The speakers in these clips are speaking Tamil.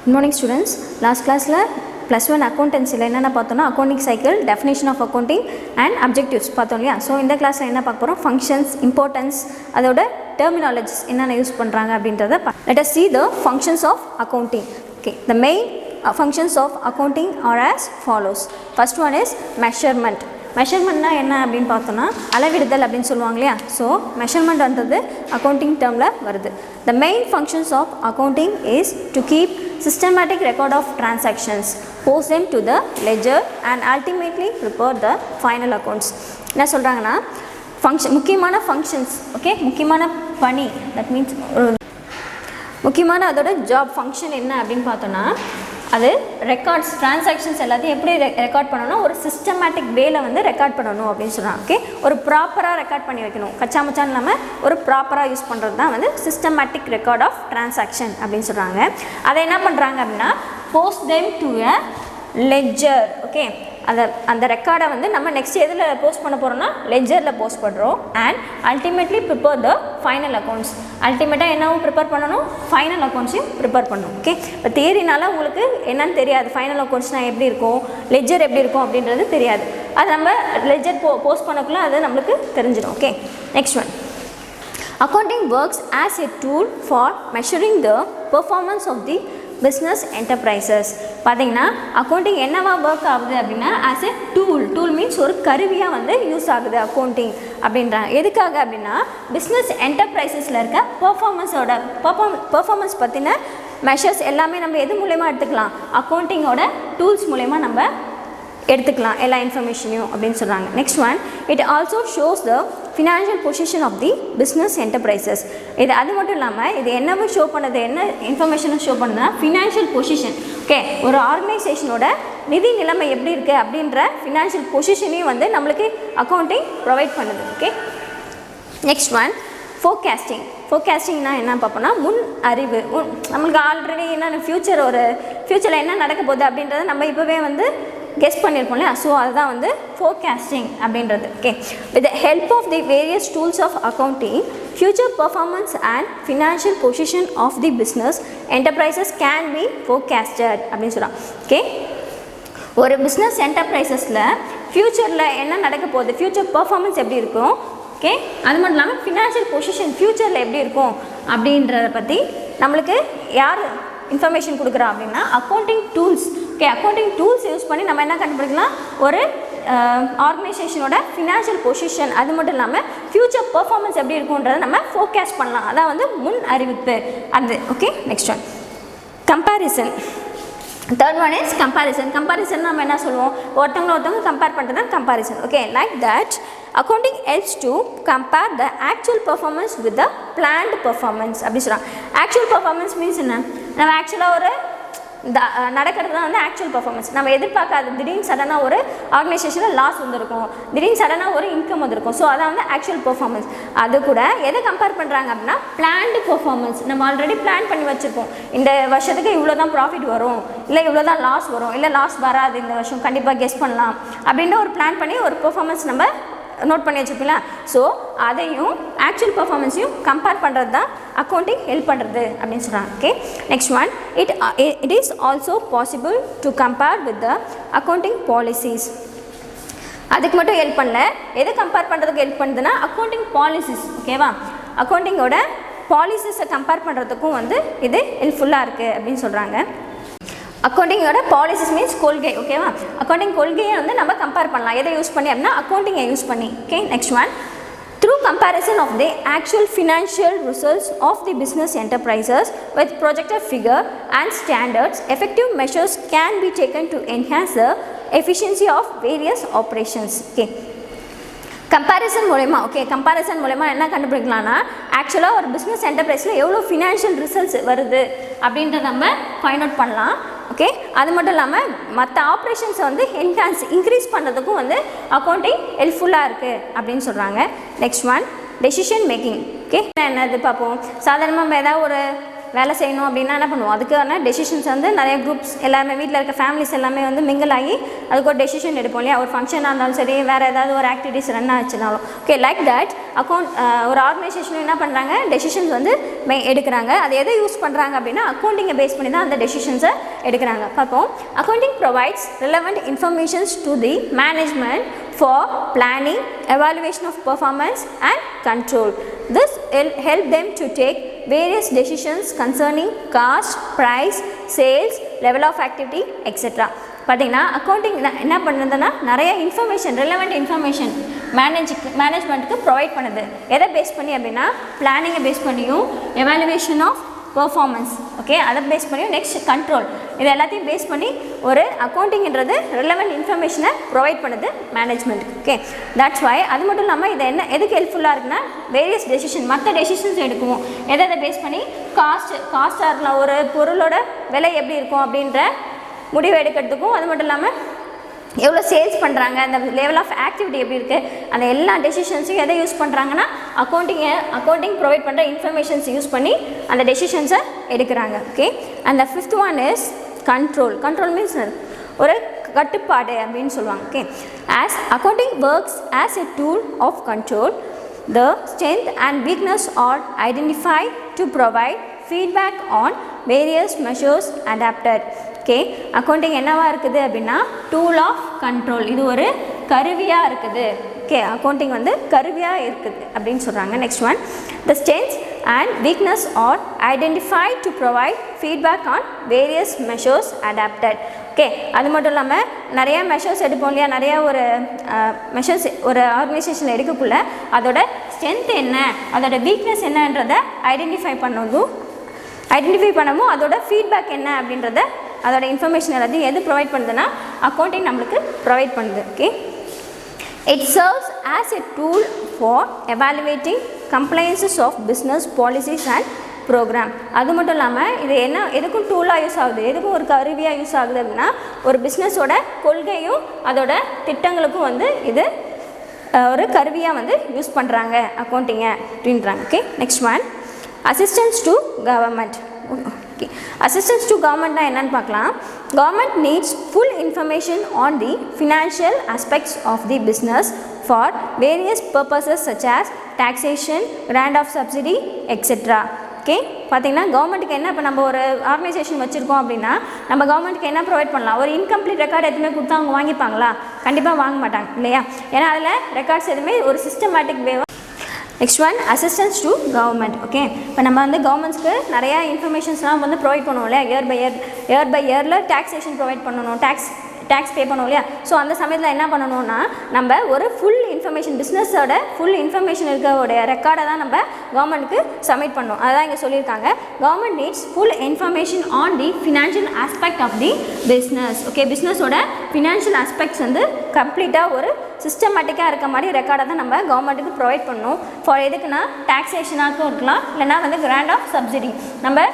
Good morning students. Last class la +1 accountancy la enna paathona accounting cycle, definition of accounting and objectives paathom liya. So இந்த class la enna paakaporom functions, importance adoda terminologies enna use பண்றாங்க அப்படின்றத let us see the functions of accounting. Okay, the main functions of accounting are as follows. First one is measurement. மெஷர்மெண்ட்னா என்ன அப்படின்னு பார்த்தோன்னா அளவிடுதல் அப்படின்னு சொல்லுவாங்க இல்லையா. ஸோ மெஷர்மெண்ட்ன்றது அக்கௌண்டிங் டேர்மில் வருது. The main functions of accounting is to keep systematic record of transactions, post them to the ledger and ultimately prepare the final accounts. என்ன சொல்கிறாங்கன்னா முக்கியமான ஃபங்க்ஷன்ஸ், ஓகே, முக்கியமான பணி, தட் மீன்ஸ் முக்கியமான அதோட ஜாப் ஃபங்க்ஷன் என்ன அப்படின்னு பார்த்தோன்னா அது ரெக்கார்ட்ஸ், டிரான்சாக்ஷன்ஸ் எல்லாத்தையும் எப்படி ரெக்கார்ட் பண்ணணும், ஒரு சிஸ்டமேட்டிக் வேல வந்து ரெக்கார்ட் பண்ணணும் அப்படின்னு சொல்கிறாங்க. ஓகே, ஒரு ப்ராப்பராக ரெக்கார்ட் பண்ணி வைக்கணும், கச்சா மச்சான் இல்லாமல் ஒரு ப்ராப்பராக யூஸ் பண்ணுறது தான் வந்து சிஸ்டமேட்டிக் ரெக்கார்ட் ஆஃப் டிரான்சாக்ஷன் அப்படின்னு சொல்கிறாங்க. அதை என்ன பண்ணுறாங்க அப்படின்னா post them to a ledger. Okay, அந்த ரெக்கார்டை வந்து நம்ம நெக்ஸ்ட் எதில் போஸ்ட் பண்ண போகிறோம்னா லெட்ஜரில் போஸ்ட் பண்ணுறோம். And ultimately prepare the final accounts. அல்டிமேட்டாக என்னவும் ப்ரிப்பேர் பண்ணணும், ஃபைனல் அக்கௌண்ட்ஸையும் ப்ரிப்பேர் பண்ணணும். ஓகே, இப்போ தியரினால உங்களுக்கு என்னன்னு தெரியாது, ஃபைனல் அக்கௌண்ட்ஸ்னால் எப்படி இருக்கும், லெட்ஜர் எப்படி இருக்கும் அப்படின்றது தெரியாது. அது நம்ம லெட்ஜர் போஸ்ட் பண்ணக்குள்ள அது நம்மளுக்கு தெரிஞ்சிடும். Okay, next one, accounting works as a tool for measuring the performance of the business enterprises. பார்த்தீங்கன்னா அக்கௌண்டிங் என்னவா ஒர்க் ஆகுது அப்படின்னா ஆஸ் எ டூல் மீன்ஸ் ஒரு கருவியாக வந்து யூஸ் ஆகுது அக்கௌண்டிங் அப்படின்றாங்க. எதுக்காக அப்படின்னா பிஸ்னஸ் என்டர்பிரைசஸில் இருக்க பெர்ஃபார்மன்ஸ் பற்றின மெஷர்ஸ் எல்லாமே நம்ம எது மூலயமா எடுத்துக்கலாம், அக்கௌண்டிங்கோட டூல்ஸ் மூலயமா நம்ம எடுத்துக்கலாம் எல்லா இன்ஃபர்மேஷனையும் அப்படின்னு சொல்கிறாங்க. Next one, it also shows the financial position of the business enterprises. இது அது மட்டும் இல்லாமல் இது என்னவோ ஷோ பண்ணுது, என்ன இன்ஃபர்மேஷனும் ஷோ பண்ணுதுன்னா ஃபினான்ஷியல் பொசிஷன். ஓகே, ஒரு ஆர்கனைசேஷனோட நிதி நிலைமை எப்படி இருக்குது அப்படின்ற ஃபினான்ஷியல் பொசிஷனையும் வந்து நம்மளுக்கு அக்கௌண்டிங் ப்ரொவைட் பண்ணுது. Okay, next one, forecasting. ஃபோர்காஸ்டிங்னா என்ன பார்ப்போம்னா முன் அறிவு. நம்மளுக்கு ஆல்ரெடி என்ன ஃப்யூச்சரில் என்ன நடக்க போகுது அப்படின்றத நம்ம இப்போவே வந்து கெஸ் பண்ணியிருப்போம் இல்லையா. ஸோ அதுதான் வந்து ஃபோர்காஸ்டிங் அப்படின்றது. Okay, with the help of the various tools of accounting future performance and financial position of the business enterprises can be forecasted அப்படின்னு சொல்கிறான். ஓகே, ஒரு பிஸ்னஸ் என்டர்பிரைசஸில் ஃப்யூச்சரில் என்ன நடக்க போகுது, ஃப்யூச்சர் பர்ஃபார்மன்ஸ் எப்படி இருக்கும், ஓகே, அது மட்டும் இல்லாமல் ஃபினான்ஷியல் பொசிஷன் ஃப்யூச்சரில் எப்படி இருக்கும் அப்படின்றத பற்றி நம்மளுக்கு யார் இன்ஃபர்மேஷன் கொடுக்குறா அப்படின்னா accounting tools. Okay, accounting tools use பண்ணி நம்ம என்ன கண்டுபிடிக்கலாம், ஒரு ஆர்கனைசேஷனோட ஃபினான்ஷியல் பொசிஷன் அது மட்டும் இல்லாமல் ஃப்யூச்சர் பர்ஃபார்மன்ஸ் எப்படி இருக்குன்றதை நம்ம ஃபோர்காஸ்ட் பண்ணலாம். அதான் வந்து முன் அறிவிப்பு அது. Okay, next one, comparison. Third one is comparison. Comparison நம்ம என்ன சொல்லுவோம், ஒருத்தவங்க கம்பேர் பண்ணுறது தான் comparison. Okay, like that accounting helps to compare the actual performance with the planned performance அப்படி சொல்கிறாங்க. ஆக்சுவல் பர்ஃபார்மன்ஸ் மீன்ஸ் என்ன, நம்ம ஆக்சுவலாக ஒரு நடக்கிறது தான் வந்து ஆக்சுவல் பர்ஃபார்மன்ஸ். நம்ம எதிர்பார்க்காத திடீர்னு சடனாக ஒரு ஆர்கனைசேஷனில் லாஸ் வந்திருக்கும், திடீர்னு சடனாக ஒரு இன்கம் வந்திருக்கும். ஸோ அதான் வந்து ஆக்சுவல் பர்ஃபார்மன்ஸ். அது கூட எதை கம்பேர் பண்ணுறாங்க அப்படின்னா பிளான்டு பர்ஃபார்மன்ஸ். நம்ம ஆல்ரெடி பிளான் பண்ணி வச்சுருப்போம், இந்த வருஷத்துக்கு இவ்வளோ தான் ப்ராஃபிட் வரும், இல்லை இவ்வளோ தான் லாஸ் வரும், இல்லை லாஸ் வராது இந்த வருஷம் கண்டிப்பாக கெஸ் பண்ணலாம் அப்படின்ற ஒரு பிளான் பண்ணி ஒரு பர்ஃபார்மன்ஸ் நம்ம நோட் பண்ணி வச்சுருப்பீங்களா. ஸோ அதையும் ஆக்சுவல் பர்ஃபார்மன்ஸையும் கம்பேர் பண்ணுறது தான் அக்கௌண்டிங் ஹெல்ப் பண்ணுறது அப்படின்னு சொல்கிறாங்க. Okay, next one, it is also possible to compare with the accounting policies. அதுக்கு மட்டும் ஹெல்ப் பண்ணல, எது கம்பேர் பண்ணுறதுக்கு ஹெல்ப் பண்ணுதுன்னா அக்கௌண்டிங் பாலிசிஸ். ஓகேவா, அக்கௌண்டிங்கோட பாலிசிஸை கம்பேர் பண்ணுறதுக்கும் வந்து இது ஹெல்ப்ஃபுல்லாக இருக்குது அப்படின்னு சொல்கிறாங்க. அக்கௌண்டிங்கோட பாலிசிஸ் மீன்ஸ் கொள்கை. ஓகேவா, அக்கௌண்டிங் கொள்கையை வந்து நம்ம கம்பேர் பண்ணலாம் எதை யூஸ் பண்ணி அப்படின்னா அக்கௌண்டிங்கை யூஸ் பண்ணி. Okay, next one, through comparison of the actual financial results of the business enterprises with projected figure and standards, effective measures can be taken to enhance the efficiency of various operations. Okay, comparison மூலயமா, ஓகே, கம்பேரிசன் மூலயமா என்ன கண்டுபிடிக்கலாம்னா ஆக்சுவலாக ஒரு பிஸ்னஸ் என்டர்பிரைஸில் எவ்வளோ ஃபினான்ஷியல் ரிசல்ட்ஸ் வருது அப்படின்றத நம்ம ஃபைண்ட் அவுட் பண்ணலாம். ஓகே, அது மட்டும் இல்லாமல் மற்ற ஆப்ரேஷன்ஸை வந்து இன்க்ரீஸ் பண்ணுறதுக்கும் வந்து அக்கௌண்டிங் ஹெல்ப்ஃபுல்லாக இருக்குது அப்படின்னு சொல்கிறாங்க. Next one, decision making. Okay, என்னது பார்ப்போம். சாதாரணமாக நம்ம ஏதாவது ஒரு வேலை செய்யணும் அப்படின்னா என்ன பண்ணுவோம், அதுக்கான டெசிஷன்ஸ் வந்து நிறைய குரூப்ஸ் எல்லாமே வீட்டில் இருக்க ஃபேமிலிஸ் எல்லாமே வந்து மிங்கிள் ஆகி அதுக்கு ஒரு டெசிஷன் எடுப்போம் இல்லையா. ஒரு ஃபங்க்ஷனாக இருந்தாலும் சரி, வேறு ஏதாவது ஒரு ஆக்டிவிட்டிஸ் ரன் ஆச்சுனாலும் ஓகே. லைக் தட் ஒரு ஆர்கனைசேஷன் என்ன பண்ணுறாங்க, டெசிஷன்ஸ் வந்து எடுக்கிறாங்க. அது எதை யூஸ் பண்ணுறாங்க அப்படின்னா அக்கௌண்டிங்கை பேஸ் பண்ணி தான் அந்த டெசிஷன்ஸை எடுக்கிறாங்க. பார்ப்போம். Accounting provides relevant informations to the management for planning, evaluation of performance and control. This help them to take various decisions concerning cost, price, sales, level of activity, etc. பார்த்தீங்கன்னா அக்கௌண்டிங் என்ன பண்ணுறதுன்னா நிறைய இன்ஃபர்மேஷன், ரிலவெண்ட் இன்ஃபர்மேஷன் மேனேஜ்மெண்ட்டுக்கு ப்ரொவைட் பண்ணுது. எதை பேஸ் பண்ணி அப்படின்னா பிளானிங்கை பேஸ் பண்ணியும், எவாலுவேஷன் ஆஃப் பெர்ஃபார்மன்ஸ் ஓகே அதை பேஸ் பண்ணியும், நெக்ஸ்ட் கண்ட்ரோல், இது எல்லாத்தையும் பேஸ் பண்ணி ஒரு அக்கௌண்டிங்கிறது ரிலவெண்ட் இன்ஃபர்மேஷனை ப்ரொவைட் பண்ணுது மேனேஜ்மெண்ட்டுக்கு ஓகே. தட்ஸ் வை அது மட்டும் இல்லாமல் இது என்ன எதுக்கு ஹெல்ப்ஃபுல்லாக இருக்குன்னா வேரியஸ் டெசிஷன், மற்ற டெசிஷன்ஸ் எடுக்குவோம். எதை பேஸ் பண்ணி காஸ்ட்டாக இருக்கலாம், ஒரு பொருளோட விலை எப்படி இருக்கும் அப்படின்ற முடிவு எடுக்கிறதுக்கும், அது மட்டும் இல்லாமல் எவ்வளோ சேல்ஸ் பண்ணுறாங்க, அந்த லெவல் ஆஃப் ஆக்டிவிட்டி எப்படி இருக்குது, அந்த எல்லா டெசிஷன்ஸையும் எதை யூஸ் பண்ணுறாங்கன்னா அக்கௌண்டிங் ப்ரொவைட் பண்ணுற இன்ஃபர்மேஷன்ஸ் யூஸ் பண்ணி அந்த டெசிஷன்ஸை எடுக்கிறாங்க okay. And the fifth one is control. Control means ஒரு கட்டுப்பாடு அப்படின்னு சொல்லுவாங்க okay. As accounting works as a tool of control, the strength and weakness are identify to provide feedback on various measures adapted okay. Accounting என்னவாக இருக்குது அப்படின்னா டூல் ஆஃப் கண்ட்ரோல், இது ஒரு கருவியாக இருக்குது ஓகே. அக்கௌண்டிங் வந்து கருவியாக இருக்குது அப்படின்னு சொல்கிறாங்க. Next one, the strengths and weakness are identify to provide feedback on various measures adapted okay. அது மட்டும் இல்லாமல் நிறையா மெஷர்ஸ் எடுப்போம் இல்லையா, நிறையா ஒரு மெஷர்ஸ் ஒரு ஆர்கனைசேஷனில் எடுக்கக்குள்ள அதோட ஸ்ட்ரென்த் என்ன, அதோட வீக்னஸ் என்னன்றதை ஐடென்டிஃபை பண்ணவும் அதோட ஃபீட்பேக் என்ன அப்படின்றத அதோட இன்ஃபர்மேஷன் எல்லாத்தையும் எது ப்ரொவைட் பண்ணுதுன்னா அக்கௌண்டிங் நம்மளுக்கு ப்ரொவைட் பண்ணுது okay. It serves as a tool for evaluating compliances of business policies and program. அது மட்டும் இல்லாமல் இது எதுக்கும் டூலாக யூஸ் ஆகுது, எதுக்கும் ஒரு கருவியாக யூஸ் ஆகுது அப்படின்னா ஒரு பிஸ்னஸோட கொள்கையும் அதோட திட்டங்களுக்கும் வந்து இது ஒரு கருவியாக வந்து யூஸ் பண்ணுறாங்க அக்கௌண்டிங்கை அப்படின்றாங்க okay. Next one, assistance to government okay. Assistance to கவர்மெண்ட்னா என்னன்னு பார்க்கலாம். Government needs full information on the financial aspects of the business for various purposes such as taxation, grant of subsidy etcetera okay. பார்த்தீங்கன்னா கவர்மெண்ட்டுக்கு என்ன, இப்போ நம்ம ஒரு ஆர்கனைசேஷன் வச்சுருக்கோம் அப்படின்னா நம்ம கவர்மெண்ட்டுக்கு என்ன ப்ரொவைட் பண்ணலாம், ஒரு இன்கம்ப்ளீட் ரெக்கார்டு எதுவுமே கொடுத்தா அவங்க வாங்கிப்பாங்களா, கண்டிப்பாக வாங்க மாட்டாங்க இல்லையா. ஏன்னா அதில் ரெக்கார்ட்ஸ் எதுவுமே ஒரு சிஸ்டமேட்டிக் வேவாக. Next one, assistance to government okay. இப்போ நம்ம வந்து கவர்மெண்ட்ஸ்க்கு நிறையா இன்ஃபர்மேஷன்ஸ்லாம் வந்து ப்ரொவைட் பண்ணுவோம் இல்லையா. இயர் பை இயரில் டாக்ஸேஷன் ப்ரொவைட் பண்ணணும், டேக்ஸ் பே பண்ணுவோம் இல்லையா. ஸோ அந்த சமயத்தில் என்ன பண்ணணும்னா நம்ம ஒரு ஃபுல் இன்ஃபர்மேஷன், பிஸ்னஸோட ஃபுல் இன்ஃபர்மேஷன் இருக்கக்கூடிய ரெக்கார்டை தான் நம்ம கவர்மெண்ட்டுக்கு சப்மிட் பண்ணணும். அதான் இங்கே சொல்லியிருக்காங்க. Government needs full information on the financial aspect of the business okay. பிஸ்னஸோட ஃபினான்ஷியல் ஆஸ்பெக்ட்ஸ் வந்து கம்ப்ளீட்டாக ஒரு சிஸ்டமேட்டிக்காக இருக்க மாதிரி ரெக்கார்டை தான் நம்ம கவர்மெண்ட்டுக்கு ப்ரொவைட் பண்ணணும். ஃபார் எதுக்குன்னா டாக்ஸேஷனாகவும் இருக்கலாம், இல்லைனா வந்து கிராண்ட் ஆஃப் சப்சிடி, நம்ம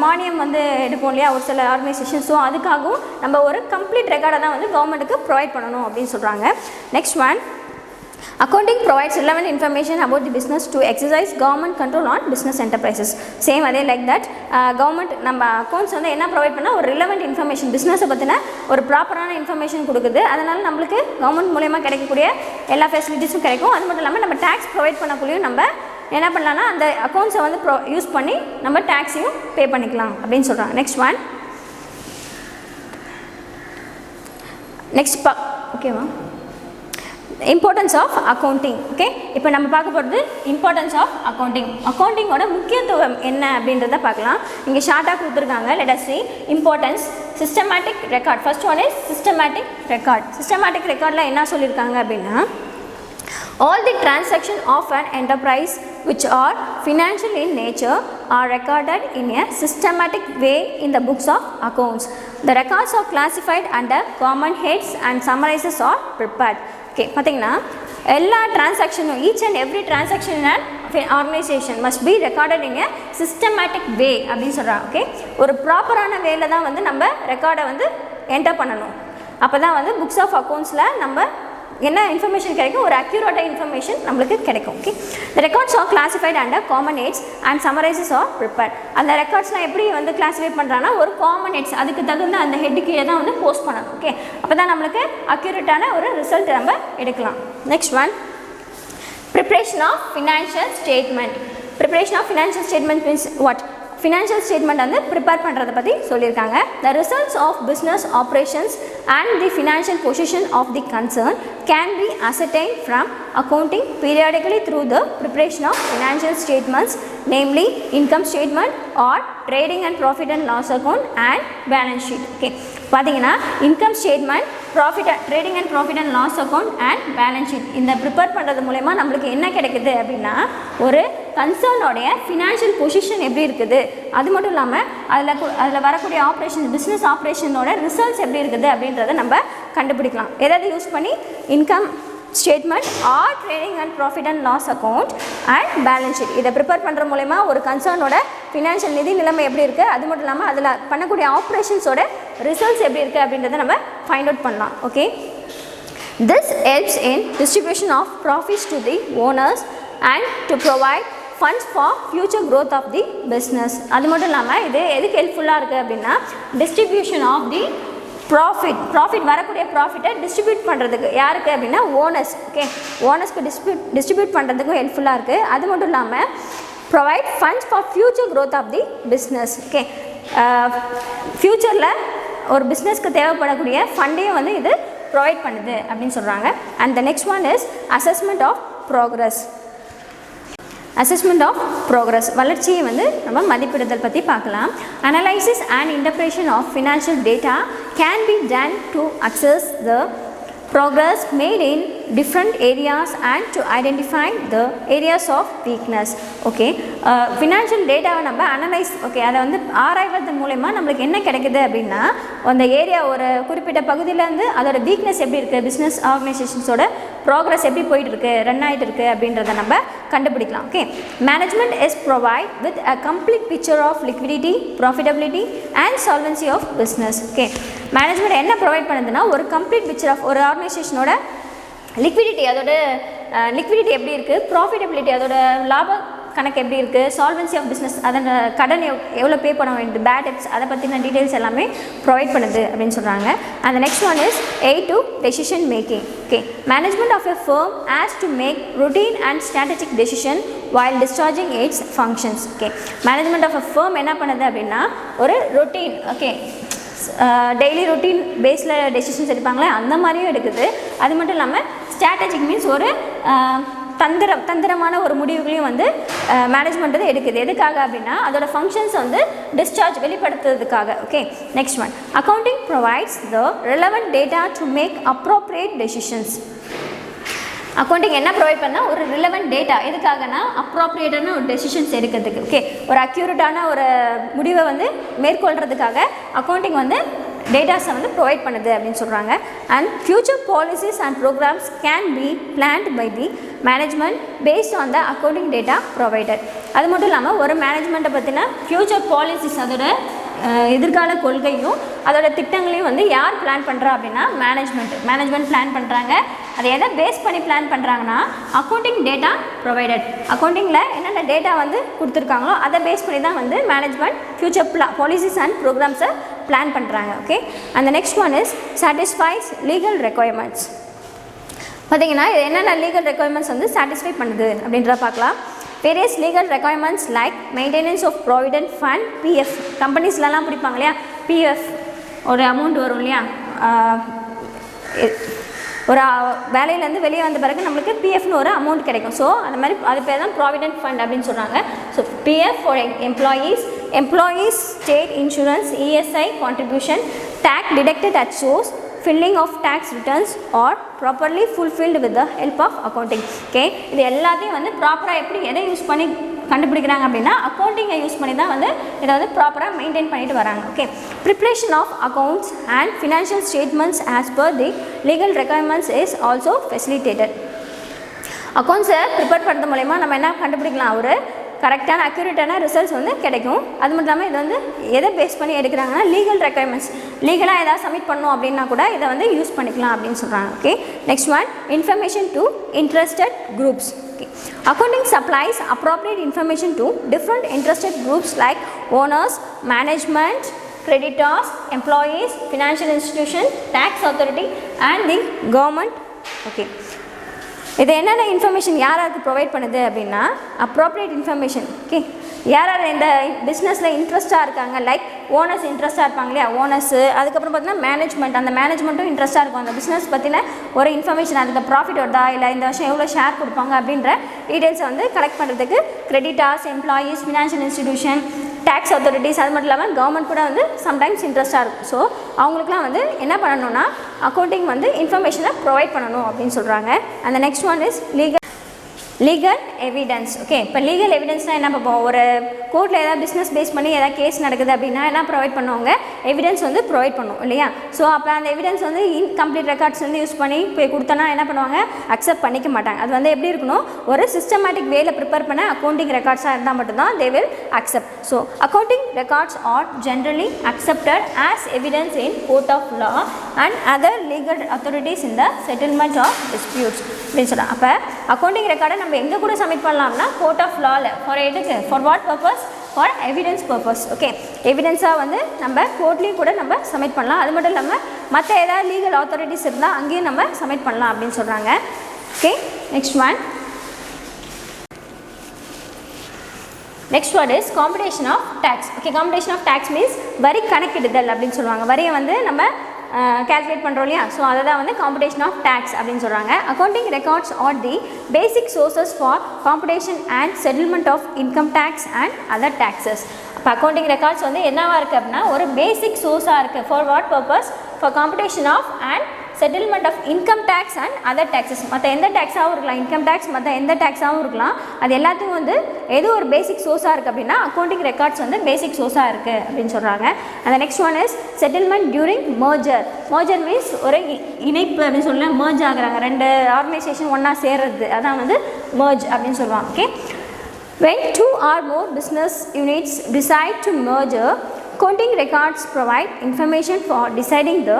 மானியம் வந்து எடுப்போம் இல்லையா ஒரு சில ஆர்கனைசேஷன். ஸோ அதுக்காகவும் நம்ம ஒரு கம்ப்ளீட் ரெக்கார்டை தான் வந்து கவர்மெண்ட்டுக்கு ப்ரொவைட் பண்ணணும் அப்படின்னு சொல்கிறாங்க. Next one, accounting provides relevant information about the business to exercise government control on business enterprises. Same அதே லைக் தட் கவர்மெண்ட் நம்ம அக்கௌண்ட்ஸ் வந்து என்ன ப்ரொவைட் பண்ணால் ஒரு ரிலவெண்ட் இன்ஃபர்மேஷன், பிஸ்னஸை பற்றின ஒரு ப்ராப்பரான இன்ஃபர்மேஷன் கொடுக்குது. அதனால் நம்மளுக்கு கவர்மெண்ட் மூலயமா கிடைக்கக்கூடிய எல்லா ஃபெசிலிட்டிஸும் கிடைக்கும். அது மட்டும் இல்லாமல் நம்ம டேக்ஸ் ப்ரொவைட் பண்ணக்குள்ளேயும் நம்ம என்ன பண்ணலாம்னா அந்த அக்கௌண்ட்ஸை வந்து யூஸ் பண்ணி நம்ம டேக்ஸையும் பே பண்ணிக்கலாம் அப்படின்னு சொல்கிறாங்க. நெக்ஸ்ட் ஒன், நெக்ஸ்ட் ஓகேவா, இம்பார்ட்டன்ஸ் ஆஃப் அக்கௌண்டிங் ஓகே. இப்போ நம்ம பார்க்க போகிறது இம்பார்ட்டன்ஸ் ஆஃப் அக்கௌண்டிங். அக்கௌண்டிங்கோட முக்கியத்துவம் என்ன அப்படின்றத பார்க்கலாம். இங்கே ஷார்ட்டாக கொடுத்துருக்காங்க. Let us see importance. Systematic record, first one is systematic record. Systematic ரெக்கார்டில் என்ன சொல்லியிருக்காங்க அப்படின்னா all the transactions of an enterprise which are financial in nature are recorded in a systematic way in the books of accounts. The records are classified under common heads and summarizes are prepared. Okay, பார்த்தீங்கன்னா எல்லா டிரான்சாக்ஷனும் each and every transaction in an organisation must be recorded in a systematic way அப்படின்னு சொல்கிறாங்க. ஓகே, ஒரு ப்ராப்பரான வேல தான் வந்து நம்ம ரெக்கார்டை வந்து என்டர் பண்ணணும். அப்போ தான் வந்து புக்ஸ் ஆஃப் அக்கௌண்ட்ஸில் நம்ம என்ன இன்ஃபர்மேஷன் கிடைக்கும், ஒரு அக்யூரேட்டாக இன்ஃபர்மேஷன் நம்மளுக்கு கிடைக்கும். Okay, the records are classified under common heads and summarizes are prepared. அந்த ரெக்கார்ட்ஸ்லாம் எப்படி வந்து கிளாஸிஃபை பண்ணுறாங்கன்னா ஒரு காமன் ஹெட்ஸ் அதுக்கு தகுந்த அந்த ஹெட்டு கீழே தான் வந்து போஸ்ட் பண்ணணும். ஓகே, அப்போ தான் நம்மளுக்கு அக்யூரேட்டான ஒரு ரிசல்ட் நம்ம எடுக்கலாம். Next one, preparation of financial statement. Preparation of financial statement means what? Financial statement வந்து ப்ரிப்பேர் பண்ணுறதை பற்றி சொல்லியிருக்காங்க. The results of business operations and the financial position of the concern can be ascertained from accounting periodically through the preparation of financial statements, namely income statement or trading and profit and loss account and balance sheet. Okay, பார்த்தீங்கன்னா income statement, profit, trading and profit and loss account and balance sheet இந்த ப்ரிப்பேர் பண்ணுறது மூலமா நம்மளுக்கு என்ன கிடைக்குது அப்படின்னா ஒரு கன்சர்னோடைய ஃபினான்ஷியல் பொசிஷன் எப்படி இருக்குது, அது மட்டும் இல்லாமல் அதில் வரக்கூடிய ஆப்ரேஷன், பிஸ்னஸ் ஆப்ரேஷனோட ரிசல்ட்ஸ் எப்படி இருக்குது அப்படின்றத நம்ம கண்டுபிடிக்கலாம். எதாவது யூஸ் பண்ணி income statement or trading and profit and loss account and balance sheet இதை ப்ரிப்பேர் பண்ணுற மூலமா ஒரு கன்சர்னோட ஃபினான்ஷியல் நிதி நிலைமை எப்படி இருக்குது, அது மட்டும் இல்லாமல் அதில் பண்ணக்கூடிய ஆப்ரேஷன்ஸோட ரிசல்ட்ஸ் எப்படி இருக்குது அப்படின்றத நம்ம ஃபைண்ட் அவுட் பண்ணலாம். Okay, this helps in distribution of profits to the owners and to provide funds for future growth of the business. அது மட்டும் இல்லாமல் இது எதுக்கு ஹெல்ப்ஃபுல்லாக இருக்குது அப்படின்னா டிஸ்ட்ரிபியூஷன் ஆஃப் தி ப்ராஃபிட் வரக்கூடிய ப்ராஃபிட்டை டிஸ்ட்ரிபியூட் பண்ணுறதுக்கு யாருக்கு அப்படின்னா ஓனர்ஸ். ஓகே, ஓனர்ஸ்க்கு டிஸ்ட்ரிபியூட் பண்ணுறதுக்கும் ஹெல்ப்ஃபுல்லாக இருக்குது. அது மட்டும் இல்லாமல் provide funds for future growth of the business. Okay, ஃப்யூச்சரில் ஒரு பிஸ்னஸ்க்கு தேவைப்படக்கூடிய ஃபண்டையும் வந்து இது ப்ரொவைட் பண்ணுது அப்படின்னு சொல்கிறாங்க. And the next one is assessment of progress. Assessment of progress, வளர்ச்சியை வந்து நம்ம மதிப்பிடுதல் பற்றி பார்க்கலாம். Analysis and interpretation of financial data can be done to access the progress made in different areas and to identify the areas of weakness. Okay, financial data நம்ம அனலைஸ், ஓகே, அதை வந்து ஆராய்வது மூலமா நம்மளுக்கு என்ன கிடைக்குது அப்படின்னா அந்த ஏரியா ஒரு குறிப்பிட்ட பகுதியிலேருந்து அதோட வீக்னஸ் எப்படி இருக்குது, பிஸ்னஸ் ஆர்கனைசேஷன்ஸோட ப்ராக்ரஸ் எப்படி போயிட்டு இருக்கு, ரன் ஆகிட்டு இருக்குது அப்படின்றத நம்ம கண்டுபிடிக்கலாம். Okay, management is provide with a complete picture of liquidity, profitability and solvency of business. Okay, management என்ன ப்ரொவைட் பண்ணுதுன்னா ஒரு கம்ப்ளீட் பிக்சர் ஆஃப் ஒரு ஆர்கனைசேஷனோட லிக்விடிட்டி, அதோட லிக்விடிட்டி எப்படி இருக்குது, ப்ராஃபிட்டபிலிட்டி அதோட லாப கணக்கு எப்படி இருக்குது, சால்வன்சி ஆஃப் பிஸ்னஸ் அதோட கடன் எவ்வளோ பே பண்ண வேண்டியது, பேட் டெப்ட்ஸ் அதை பற்றின டீட்டெயில்ஸ் எல்லாமே ப்ரொவைட் பண்ணுது அப்படின்னு சொல்கிறாங்க. And next one is aid to decision making. Okay, management of a firm has to make routine and strategic decision while discharging its functions. Okay, management of a firm என்ன பண்ணுது அப்படின்னா ஒரு ரொட்டீன், ஓகே, டெய்லி ரொட்டீன் பேஸில் டெசிஷன்ஸ் எடுப்பாங்களே அந்த மாதிரியும் எடுக்குது. அது மட்டும் இல்லாமல் ஸ்ட்ராட்டஜிக் மீன்ஸ் ஒரு தந்திரமான ஒரு முடிவுகளையும் வந்து மேனேஜ்மெண்ட் வந்து எடுக்குது. எதுக்காக அப்படின்னா அதோட ஃபங்க்ஷன்ஸ் வந்து டிஸ்சார்ஜ் வெளிப்படுத்துறதுக்காக. Okay, next one, accounting provides the relevant data to make appropriate decisions. Accounting என்ன ப்ரொவைட் பண்ணால் ஒரு ரிலவெண்ட் டேட்டா எதுக்காகனா அப்ரோப்ரியேட்டான ஒரு டெசிஷன்ஸ் எடுக்கிறதுக்கு. ஓகே, ஒரு அக்யூரேட்டான ஒரு முடிவை வந்து மேற்கொள்கிறதுக்காக அக்கௌண்டிங் வந்து டேட்டாஸை வந்து ப்ரொவைட் பண்ணுது அப்படின்னு சொல்கிறாங்க. And future policies and programs can be planned by the management based on the accounting data provided. அது மட்டும் இல்லாமல் ஒரு மேனேஜ்மெண்ட்டை பற்றின ஃபியூச்சர் பாலிசிஸ் அதோட எதிர்கால கொள்கையும் அதோட திட்டங்களையும் வந்து யார் பிளான் பண்ணுறா அப்படின்னா மேனேஜ்மெண்ட் பிளான் பண்ணுறாங்க. அதை எதை பேஸ் பண்ணி பிளான் பண்ணுறாங்கன்னா அக்கௌண்டிங் டேட்டா ப்ரொவைடட். அக்கௌண்டிங்கில் என்னென்ன டேட்டா வந்து கொடுத்துருக்காங்களோ அதை பேஸ் பண்ணி தான் வந்து மேனேஜ்மெண்ட் ஃபியூச்சர் பாலிசிஸ் அண்ட் ப்ரோக்ராம்ஸை பிளான் பண்ணுறாங்க. ஓகே, அந்த next one is satisfies legal requirements. பார்த்தீங்கன்னா இது என்னென்ன லீகல் ரெக்குயர்மெண்ட்ஸ் வந்து சாட்டிஸ்ஃபை பண்ணுது அப்படின்றத பார்க்கலாம். Various legal requirements like maintenance of provident fund, PF. கம்பெனிஸ்லலாம் பிடிப்பாங்க இல்லையா, பிஎஃப் ஒரு அமௌண்ட் வரும் இல்லையா, ஒரு வேலையிலேருந்து வெளியே வந்த பிறகு நம்மளுக்கு பிஎஃப்னு ஒரு அமௌண்ட் கிடைக்கும். ஸோ அந்த மாதிரி அது பேர் தான் ப்ராவிடென்ட் ஃபண்ட் அப்படின்னு சொல்கிறாங்க. So PF for employees state insurance, ESI contribution, tax deducted at source, filling of tax returns or properly fulfilled with the help of accounting. Okay, இது எல்லாத்தையும் வந்து ப்ராப்பராக எப்படி எதை யூஸ் பண்ணி கண்டுபிடிக்கிறாங்க அப்படின்னா அக்கௌண்டிங்கை யூஸ் பண்ணி தான் வந்து இதை வந்து ப்ராப்பராக மெயின்டைன் பண்ணிட்டு வராங்க. Okay, preparation of accounts and financial statements as per the legal requirements is also facilitated. அக்கௌண்ட்ஸை ப்ரிப்பேர் பண்ணுறது மூலமா நம்ம என்ன கண்டுபிடிக்கலாம், ஒரு கரெக்டான அக்யூரேட்டான ரிசல்ட்ஸ் வந்து கிடைக்கும். அது மட்டும் இல்லாமல் இது வந்து எதை பேஸ் பண்ணி எடுக்கிறாங்கன்னா லீகல் ரெக்குயர்மெண்ட்ஸ், லீகலாக ஏதாவது சப்மிட் பண்ணணும் அப்படின்னா கூட இதை வந்து யூஸ் பண்ணிக்கலாம் அப்படின்னு சொல்கிறாங்க. Okay, next one information to interested groups. Okay. Accounting supplies appropriate information to different interested groups like owners, management, creditors, employees, financial institution, tax authority and the government. Okay. இது என்னென்ன இன்ஃபர்மேஷன் யாராருக்கு ப்ரொவைட் பண்ணுது அப்படின்னா அப்ரோப்ரியேட் இன்ஃபர்மேஷன். ஓகே, யார் யார் இந்த பிஸ்னஸில் இன்ட்ரெஸ்ட்டாக இருக்காங்க, லைக் ஓனர்ஸ் இன்ட்ரெஸ்ட்டாக இருப்பாங்க இல்லையா, ஓனர்ஸு. அதுக்கப்புறம் பார்த்தீங்கன்னா மேனேஜ்மெண்ட், அந்த மேனேஜ்மெண்ட்டும் இன்ட்ரெஸ்ட்டாக இருக்கும் அந்த பிஸ்னஸ் பற்றின ஒரு இன்ஃபர்மேஷன், அதுக்கு ப்ராஃபிட் வருதா இல்லை இந்த வருஷம் எவ்வளோ ஷேர் கொடுப்பாங்க அப்படின்ற டீட்டெயில்ஸை வந்து கலெக்ட் பண்ணுறதுக்கு creditors, employees, financial institution, tax authorities, அது மட்டும் இல்லாமல் கவர்மெண்ட் கூட வந்து சம்டைம்ஸ் இன்ட்ரெஸ்ட்டாக இருக்கும். ஸோ அவங்களுக்குலாம் வந்து என்ன பண்ணணும்னா அக்கௌண்டிங் வந்து இன்ஃபர்மேஷனை ப்ரொவைட் பண்ணணும் அப்படின்னு சொல்கிறாங்க. அந்த next one is legal evidence. Okay, இப்போ லீகல் எவிடன்ஸ்னால் என்ன பார்ப்போம், ஒரு கோர்ட்டில் ஏதாவது பிஸ்னஸ் பேஸ் பண்ணி ஏதாவது கேஸ் நடக்குது அப்படின்னா என்ன ப்ரொவைட் பண்ணுவாங்க, எவிடன்ஸ் வந்து ப்ரொவைட் பண்ணுவோம் இல்லையா. ஸோ அப்போ அந்த எவிடன்ஸ் வந்து இன்கம்ப்ளீட் ரெக்கார்ட்ஸ் வந்து யூஸ் பண்ணி போய் கொடுத்தனா என்ன பண்ணுவாங்க, அக்செப்ட் பண்ணிக்க மாட்டாங்க. அது வந்து எப்படி இருக்கணும், ஒரு சிஸ்டமேட்டிக் வேல ப்ரிப்பேர் பண்ண அக்கௌண்டிங் ரெக்கார்ட்ஸாக இருந்தால் மட்டும்தான் they will accept. So accounting records are generally accepted as evidence in court of law and other legal authorities in the settlement of disputes அப்படின்னு சொல்லலாம். அப்போ அக்கௌண்டிங் ரெக்கார்டை நம்ம எங்கே கூட சப்மிட் பண்ணலாம்னா கோர்ட் ஆஃப் லாவில். ஃபார் எதுக்கு, for what purpose, for evidence purpose. Okay, எவிடன்ஸாக வந்து நம்ம கோர்ட்லேயும் கூட நம்ம சப்மிட் பண்ணலாம். அது மட்டும் இல்லாமல் மற்ற ஏதாவது லீகல் அத்தாரிட்டிஸ் இருந்தால் அங்கேயும் நம்ம சப்மிட் பண்ணலாம் அப்படின்னு சொல்கிறாங்க. Okay, next one is competition of tax. Okay, competition of tax means வரி கணக்கிடுதல் அப்படின்னு சொல்லுவாங்க. வரியை வந்து நம்ம calculate பண்ணுறோம் இல்லையா, ஸோ அதை தான் வந்து காம்படிஷன் ஆஃப் டேக்ஸ் அப்படின்னு சொல்கிறாங்க. Accounting records are the basic sources for computation and settlement of income tax and other taxes. இப்போ அக்கௌண்டிங் ரெக்கார்ட்ஸ் வந்து என்னவாக இருக்குது அப்படின்னா ஒரு பேசிக் சோர்ஸாக இருக்குது. For what purpose, for computation of and settlement of income tax and other taxes. மற்ற எந்த டேக்ஸாகவும் இருக்கலாம், இன்கம் டேக்ஸ் மற்ற எந்த டேக்ஸாகவும் இருக்கலாம். அது எல்லாத்தையும் வந்து எது ஒரு பேசிக் சோர்ஸாக இருக்குது அப்படின்னா அக்கௌண்டிங் ரெக்கார்ட்ஸ் வந்து பேசிக் சோர்ஸாக இருக்குது அப்படின்னு சொல்கிறாங்க. அந்த next one is settlement during merger. Merger means ஒரு இணைப்பு அப்படின்னு சொல்ல, மர்ஜ் ஆகுறாங்க, ரெண்டு ஆர்கனைசேஷன் ஒன்றா சேர்றது, அதான் வந்து மர்ஜ் அப்படின்னு சொல்லுவாங்க. Okay, when two or more business units decide to merger, accounting records provide information for deciding the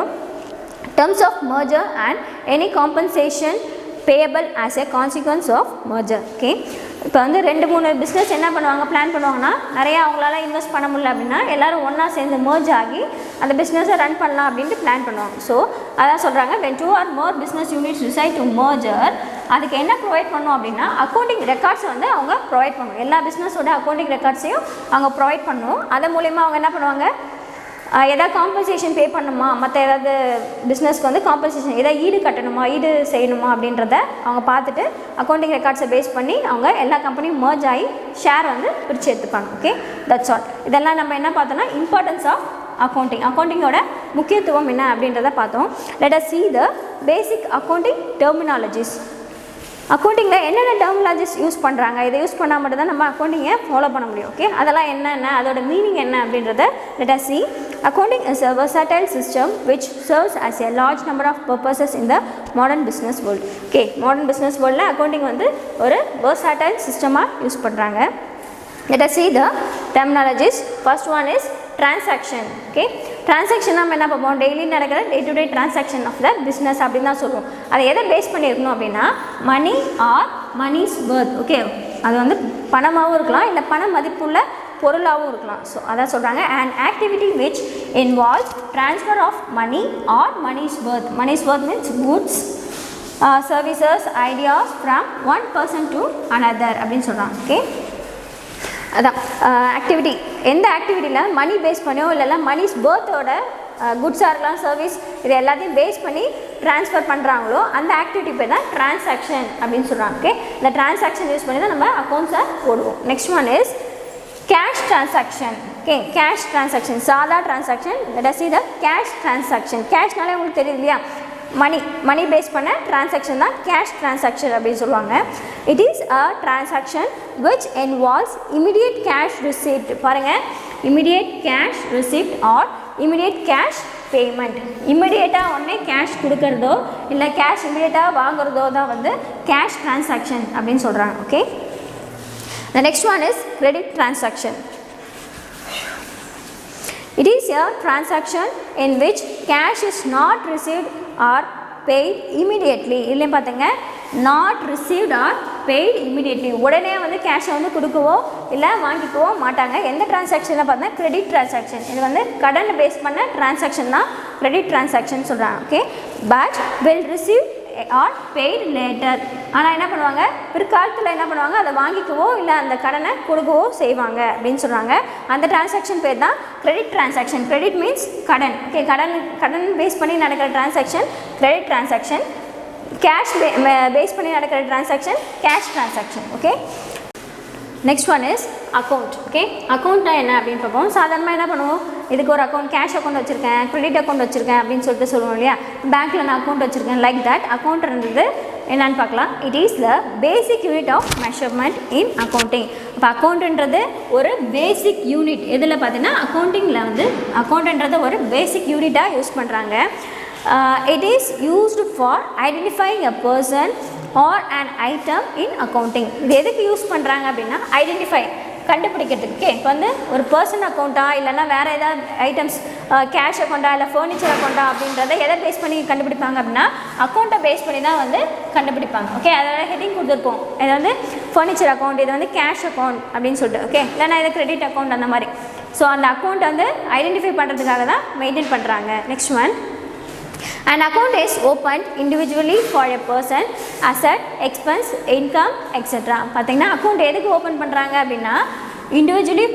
terms of merger and any compensation payable as a consequence of merger. Okay, இப்போ வந்து 2-3 பிஸ்னஸ் என்ன பண்ணுவாங்க, பிளான் பண்ணுவாங்கன்னா நிறையா அவங்களால இன்வெஸ்ட் பண்ண முடியல அப்படின்னா எல்லோரும் ஒன்றா சேர்ந்து மர்ஜ் ஆகி அந்த பிஸ்னஸை ரன் பண்ணலாம் அப்படின்ட்டு பிளான் பண்ணுவாங்க. ஸோ அதான் சொல்கிறாங்க when 2 or more business units decide to merger, அதுக்கு என்ன ப்ரொவைட் பண்ணணும் அப்படின்னா அக்கௌண்டிங் ரெக்கார்ட்ஸை வந்து அவங்க ப்ரொவைட் பண்ணணும். எல்லா பிஸ்னஸோட அக்கௌண்டிங் ரெக்கார்ட்ஸையும் அவங்க ப்ரொவைட் பண்ணணும். அதன் மூலயமா அவங்க என்ன பண்ணுவாங்க, எதாவது காம்பன்சேஷன் பே பண்ணணுமா, மற்ற ஏதாவது பிஸ்னஸ்க்கு வந்து காம்பன்சேஷன் எதாவது ஈடு கட்டணுமா, ஈடு செய்யணுமா அப்படின்றத அவங்க பார்த்துட்டு அக்கௌண்டிங் ரெக்கார்ட்ஸை பேஸ் பண்ணி அவங்க எல்லா கம்பெனியும் மர்ஜ் ஆகி ஷேர் வந்து பிரித்து எடுத்துப்பாங்க. Okay, that's all. இதெல்லாம் நம்ம என்ன பார்த்தோம்னா இம்பார்ட்டன்ஸ் ஆஃப் அக்கௌண்டிங்கோட முக்கியத்துவம் என்ன அப்படின்றத பார்த்தோம். Let us see the basic accounting terminologies. அக்கௌண்டிங்கில் என்னென்ன டெர்மினாலஜிஸ் யூஸ் பண்ணுறாங்க, இதை யூஸ் பண்ணால் மட்டும்தான் நம்ம அக்கௌண்டிங்கை ஃபாலோ பண்ண முடியும். ஓகே, அதெல்லாம் என்னென்ன, அதோட மீனிங் என்ன அப்படின்றத let us see. Accounting is a versatile system which serves as a large number of purposes in the modern business world. Okay, modern business வேர்ல்டில் அக்கௌண்டிங் வந்து ஒரு versatile சிஸ்டமாக யூஸ் பண்ணுறாங்க. Let us see the terminologies. First one is transaction. Okay, transaction நம்ம என்ன பார்ப்போம், டெய்லி நடக்கிற day to day transaction of the business அப்படின்னு தான் சொல்லுவோம். அதை எதை பேஸ் பண்ணியிருக்கணும் அப்படின்னா money or moneys worth. Okay, அது வந்து பணமாகவும் இருக்கலாம் இல்லை பண மதிப்புள்ள பொருளாகவும் இருக்கலாம். ஸோ அதான் சொல்கிறாங்க an activity which involves transfer of money or money's worth. Money's worth means goods, services, ideas from one person to another அப்படின்னு சொல்கிறாங்க. ஓகே, அதான் ஆக்டிவிட்டி. எந்த ஆக்டிவிட்டியில் மணி பேஸ் பண்ணியோ இல்லைன்னா மணிஸ் பர்த்தோட குட்ஸாக இருக்கலாம், சர்வீஸ், இது எல்லாத்தையும் பேஸ் பண்ணி ட்ரான்ஸ்ஃபர் பண்ணுறாங்களோ அந்த ஆக்டிவிட்டி பேர் தான் டிரான்சாக்ஷன் அப்படின்னு சொல்கிறாங்க. ஓகே, இந்த டிரான்சாக்ஷன் யூஸ் பண்ணி தான் நம்ம அக்கௌண்ட்ஸை போடுவோம். Next one is cash transaction. Okay, cash transaction, சாதா transaction. Let us see the cash transaction. கேஷ்னாலே உங்களுக்கு தெரியும் இல்லையா, மணி பேஸ் பண்ண டிரான்சாக்ஷன் தான் கேஷ் டிரான்சாக்ஷன் அப்படின்னு சொல்லுவாங்க. It is a transaction which involves immediate cash receipt. பாருங்கள், immediate cash receipt or immediate cash payment. இமிடியேட்டாக உடனே கேஷ் கொடுக்கறதோ இல்லை கேஷ் இமிடியேட்டாக வாங்குறதோ தான் வந்து கேஷ் டிரான்சாக்ஷன் அப்படின்னு சொல்கிறாங்க. Okay, The next one is credit transaction. It is a transaction in which cash is not received or paid immediately. இல்லை பார்த்துங்க, not received or paid immediately. உடனே வந்து கேஷை வந்து கொடுக்கவோ இல்லை வாங்கிக்கவோ மாட்டாங்க. எந்த டிரான்சாக்ஷனில் பார்த்தா கிரெடிட் டிரான்சாக்ஷன். இது வந்து கடன் பேஸ் பண்ண டிரான்சாக்ஷன் தான் கிரெடிட் டிரான்சாக்ஷன் சொல்கிறாங்க. Okay, but will receive or paid later. ஆனால் என்ன பண்ணுவாங்க, பிற்காலத்தில் என்ன பண்ணுவாங்க, அதை வாங்கிக்கவோ இல்லை அந்த கடனை கொடுக்கவோ செய்வாங்க அப்படின்னு சொல்கிறாங்க. அந்த டிரான்சாக்ஷன் பேர் தான் கிரெடிட் டிரான்சாக்ஷன். கிரெடிட் மீன்ஸ் கடன். ஓகே, கடன் பேஸ் பண்ணி நடக்கிற transaction credit transaction. Cash base பண்ணி நடக்கிற transaction cash transaction. Okay, next one is account. Okay, அக்கௌண்ட்னா என்ன அப்படின்னு பார்ப்போம். சாதாரணமாக என்ன பண்ணுவோம், இதுக்கு ஒரு அக்கௌண்ட், கேஷ் அக்கௌண்ட் வச்சுருக்கேன், கிரெடிட் அக்கௌண்ட் வச்சுருக்கேன் அப்படின்னு சொல்லிட்டு சொல்லுவோம் இல்லையா. பேங்க்கில் நான் அக்கௌண்ட் வச்சுருக்கேன். லைக் தட் அக்கௌண்ட்ன்றது என்னன்னு பார்க்கலாம். It is the basic unit of measurement in accounting. இப்போ அக்கௌண்ட்ன்றது ஒரு பேசிக் யூனிட். எதில் பார்த்தீங்கன்னா அக்கௌண்டிங்கில் வந்து அக்கௌண்ட்ன்றது ஒரு பேசிக் யூனிட்டாக யூஸ் பண்ணுறாங்க. It is used for identifying a person or an item in accounting. இது எதுக்கு யூஸ் பண்ணுறாங்க அப்படின்னா ஐடென்டிஃபை, கண்டுபிடிக்கிறதுக்கு. ஓகே, இப்போ வந்து ஒரு பர்சன் அக்கௌண்ட்டா இல்லைன்னா வேறு ஏதாவது ஐட்டம்ஸ், கேஷ் அக்கௌண்ட்டா இல்லை ஃபர்னிச்சர் அக்கௌண்ட்டா அப்படின்றத எதை பேஸ் பண்ணி கண்டுபிடிப்பாங்க அப்படின்னா அக்கௌண்ட்டை பேஸ் பண்ணி தான் வந்து கண்டுபிடிப்பாங்க. ஓகே, அதோட ஹெட்டிங் கொடுத்துருப்போம். இது வந்து ஃபர்னிச்சர் அக்கௌண்ட், இது வந்து கேஷ் அக்கௌண்ட் அப்படின்னு சொல்லிட்டு. ஓகே, இல்லைனா இது கிரெடிட் அக்கௌண்ட் அந்த மாதிரி. ஸோ அந்த அக்கௌண்ட் வந்து ஐடென்டிஃபை பண்ணுறதுக்காக தான் மெயின்டைன் பண்ணுறாங்க. Next one, an account is opened individually for a person, asset, expense, income, etc. பார்த்தீங்கன்னா அக்கௌண்ட் எதுக்கு ஓப்பன் பண்ணுறாங்க அப்படின்னா இண்டிவிஜுவலி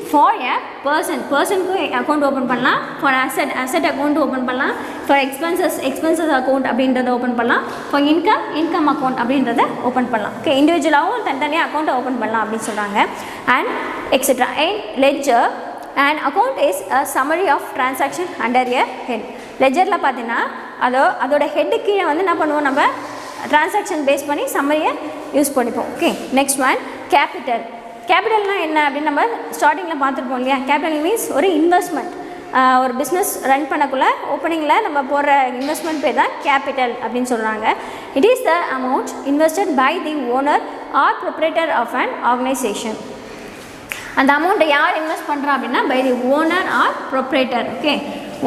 ஃபார் எ பர்சனுக்கு அக்கௌண்ட் ஓப்பன் பண்ணலாம், ஃபார் அசெட் அக்கௌண்ட் ஓப்பன் பண்ணலாம், ஃபார் எக்ஸ்பென்சஸ் அக்கௌண்ட் அப்படின்றத ஓப்பன் பண்ணலாம், ஃபார் இன்கம் அக்கௌண்ட் அப்படின்றத ஓப்பன் பண்ணலாம். ஓகே, இண்டிவிஜுவலாகவும் தனித்தனியாக அக்கௌண்ட்டை ஓப்பன் பண்ணலாம் அப்படின்னு சொல்கிறாங்க. And etcetera. And ledger, an account is a summary of transaction under a head. லெஜரில் பார்த்தீங்கன்னா அதோட ஹெட்டு கீழே வந்து என்ன பண்ணுவோம், நம்ம டிரான்சாக்ஷன் பேஸ் பண்ணி சம்மரியை யூஸ் பண்ணிப்போம். Okay, next one capital. கேபிட்டல்னால் என்ன அப்படின்னு நம்ம ஸ்டார்டிங்கில் பார்த்துருப்போம் இல்லையா. கேபிட்டல் மீன்ஸ் ஒரு இன்வெஸ்ட்மெண்ட். ஒரு பிஸ்னஸ் ரன் பண்ணக்குள்ளே ஓப்பனிங்கில் நம்ம போடுற இன்வெஸ்ட்மெண்ட் பேர் தான் கேபிட்டல் அப்படின்னு சொல்கிறாங்க. It is the amount invested by the owner or proprietor of an organisation. அந்த அமௌண்ட்டை யார் இன்வெஸ்ட் பண்ணுறா அப்படின்னா by the owner or proprietor. Okay,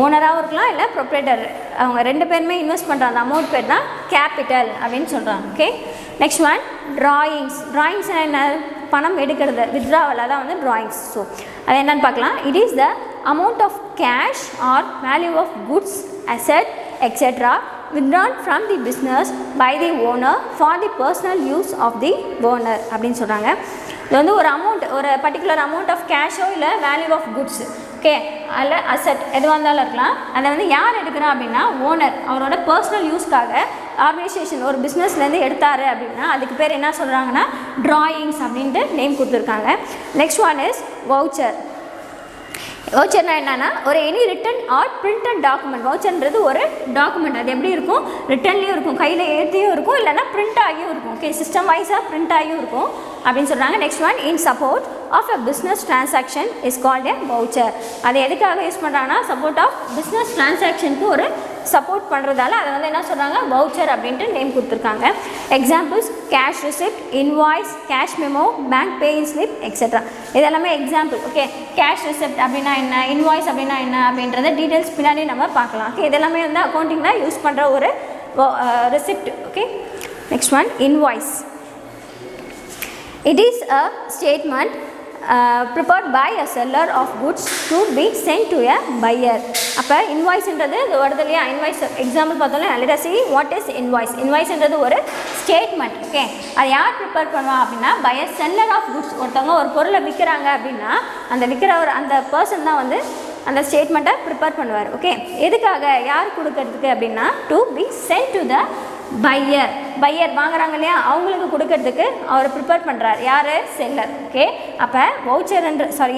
ஓனராகவும் இருக்கலாம் இல்லை ப்ரொப்ரைட்டர், அவங்க ரெண்டு பேருமே இன்வெஸ்ட் பண்ணுற அந்த அமௌண்ட் பேர் தான் கேபிட்டல் அப்படின்னு சொல்கிறாங்க. ஓகே, நெக்ஸ்ட் ஒன் ட்ராயிங்ஸ் என்ன, பணம் எடுக்கிறது, வித்ட்ராவல், அதான் வந்து ட்ராயிங்ஸ். ஸோ அது என்னன்னு பார்க்கலாம். It is the amount of cash or value of goods, asset, etcetera withdrawn from the business by the owner for the personal use of the owner அப்படின்னு சொல்கிறாங்க. இது வந்து ஒரு அமௌண்ட், ஒரு பர்டிகுலர் அமௌண்ட் ஆஃப் கேஷோ இல்லை வேல்யூ ஆஃப் குட்ஸ், ஓகே, அதில் அசெட் எதுவாக இருந்தாலும் இருக்கலாம். அதை வந்து யார் எடுக்கிறா அப்படின்னா ஓனர், அவரோட பர்சனல் யூஸ்க்காக ஆர்கனைசேஷன் ஒரு பிஸ்னஸ்லேருந்து எடுத்தார் அப்படின்னா அதுக்கு பேர் என்ன சொல்கிறாங்கன்னா ட்ராயிங்ஸ் அப்படின்ட்டு நேம் கொடுத்துருக்காங்க. Next one is voucher. வவுச்சர்னா என்னன்னா ஒரு any written or printed document. வவுச்சர்ன்றது ஒரு டாக்குமெண்ட். அது எப்படி இருக்கும், ரிட்டன்லேயும் இருக்கும், கையில் எழுதியும் இருக்கும், இல்லைனா பிரிண்ட் ஆகியும் இருக்கும். ஓகே, சிஸ்டம் வைஸாக பிரிண்ட் ஆகியும் இருக்கும் அப்படின்னு சொல்கிறாங்க. Next one, in support of a business transaction is called a voucher. அதை எதுக்காக யூஸ் பண்ணுறாங்கன்னா சப்போர்ட் ஆஃப் பிஸ்னஸ் டிரான்சாக்ஷனுக்கு ஒரு சப்போர்ட் பண்ணுறதால அதை வந்து என்ன சொல்கிறாங்க வவுச்சர் அப்படின்ட்டு நேம் கொடுத்துருக்காங்க. Examples cash receipt, invoice, cash memo, bank paying slip, etcetera. இதெல்லாமே எக்ஸாம்பிள். ஓகே, கேஷ் ரிசிப்ட் அப்படின்னா என்ன, இன்வாய்ஸ் அப்படின்னா என்ன அப்படின்றத டீட்டெயில்ஸ் பின்னாடி நம்ம பார்க்கலாம். ஓகே, இதெல்லாமே வந்து அக்கௌண்டிங்கில் யூஸ் பண்ணுற ஒரு receipt. Okay, next one invoice. It is a statement prepared by a seller of goods to be sent to a buyer. அப்போ இன்வாய்ஸ்ன்றது இது வருது இல்லையா. இன்வாய்ஸ் எக்ஸாம்பிள் பார்த்தோம்னா let us see what is invoice. இன்வாய்ஸ்ன்றது ஒரு ஸ்டேட்மெண்ட். ஓகே, அது யார் ப்ரிப்பேர் பண்ணுவா அப்படின்னா by a seller of goods. ஒருத்தவங்க ஒரு பொருளை விற்கிறாங்க அப்படின்னா அந்த விற்கிறவர் அந்த பர்சன் தான் வந்து அந்த ஸ்டேட்மெண்ட்டை ப்ரிப்பேர் பண்ணுவார். ஓகே, எதுக்காக, யார் கொடுக்கறதுக்கு அப்படின்னா to be sent to the buyer. Buyer வாங்குறாங்க இல்லையா, அவங்களுக்கு கொடுக்கறதுக்கு அவர் ப்ரிப்பேர் பண்ணுறார். யார், செல்லர். ஓகே, அப்போ வவுச்சர்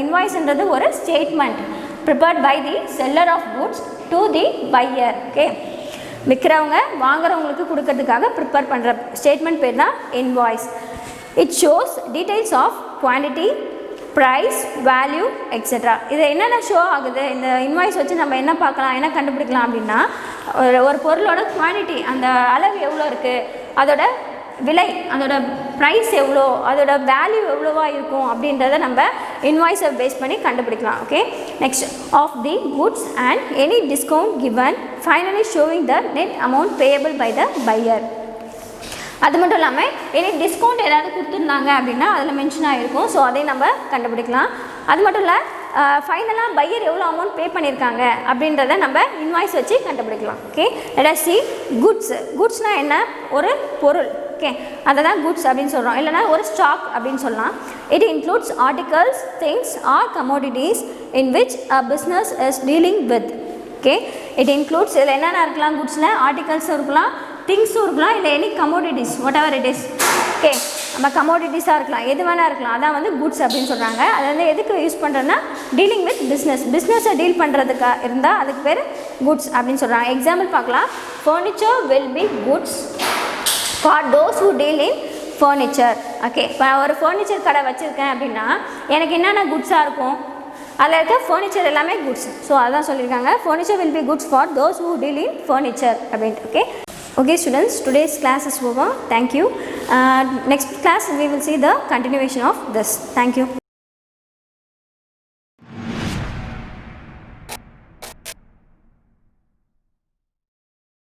இன்வாய்ஸ்ன்றது ஒரு statement prepared by the seller of goods to the buyer. Okay, விற்கிறவங்க வாங்குறவங்களுக்கு கொடுக்கறதுக்காக ப்ரிப்பேர் பண்ணுற ஸ்டேட்மெண்ட் பேர் தான் invoice. It shows details of quantity, price, value, etcetera. இது என்னென்ன ஷோ ஆகுது, இந்த இன்வாய்ஸ் வச்சு நம்ம என்ன பார்க்கலாம், என்ன கண்டுபிடிக்கலாம் அப்படின்னா ஒரு பொருளோட குவான்டிட்டி, அந்த அளவு எவ்வளோ இருக்குது, அதோட விலை அதோட ப்ரைஸ் எவ்வளோ, அதோட வேல்யூ எவ்வளோவா இருக்கும் அப்படின்றத நம்ம இன்வாய்ஸை பேஸ் பண்ணி கண்டுபிடிக்கலாம். Okay, next of the goods and any discount given finally showing the net amount payable by the buyer. அது மட்டும் இல்லாமல் எனி டிஸ்கவுண்ட் ஏதாவது கொடுத்துருந்தாங்க அப்படின்னா அதில் மென்ஷன் ஆகிருக்கும். ஸோ அதையும் நம்ம கண்டுபிடிக்கலாம். அது மட்டும் இல்லை ஃபைனலாக பையர் எவ்வளோ அமௌண்ட் பே பண்ணியிருக்காங்க அப்படின்றத நம்ம இன்வாய்ஸ் வச்சு கண்டுபிடிக்கலாம். Okay, let us see goods. குட்ஸ்னால் என்ன? ஒரு பொருள். ஓகே, அதை தான் குட்ஸ் அப்படின்னு சொல்கிறோம். இல்லைனா ஒரு ஸ்டாக் அப்படின்னு சொல்லலாம். It includes articles, things are commodities in which a business is dealing with. Okay, it includes இதில் என்னென்ன இருக்கலாம்? குட்ஸில் ஆர்டிகல்ஸும் இருக்கலாம், திங்ஸும் இருக்கலாம், இல்லை any commodities what ever it is. Okay, நம்ம கமோடிட்டிஸாக இருக்கலாம், எது வேணால் இருக்கலாம். அதான் வந்து குட்ஸ் அப்படின்னு சொல்கிறாங்க. அதை வந்து எதுக்கு யூஸ் பண்ணுறதுன்னா டீலிங் வித் பிஸ்னஸை டீல் பண்ணுறதுக்கு இருந்தால் அதுக்கு பேர் குட்ஸ் அப்படின்னு சொல்கிறாங்க. எக்ஸாம்பிள் பார்க்கலாம். Furniture will be goods for those who deal in furniture. Okay, இப்போ ஒரு ஃபர்னிச்சர் கடை வச்சுருக்கேன் அப்படின்னா எனக்கு என்னென்ன குட்ஸாக இருக்கும்? அதில் இருக்க ஃபர்னிச்சர் எல்லாமே குட்ஸ். ஸோ அதான் சொல்லியிருக்காங்க, furniture will be goods for those who deal in furniture அப்படின்ட்டு. Okay, okay students, today's class is over. Thank you. Next class we will see the continuation of this. Thank you.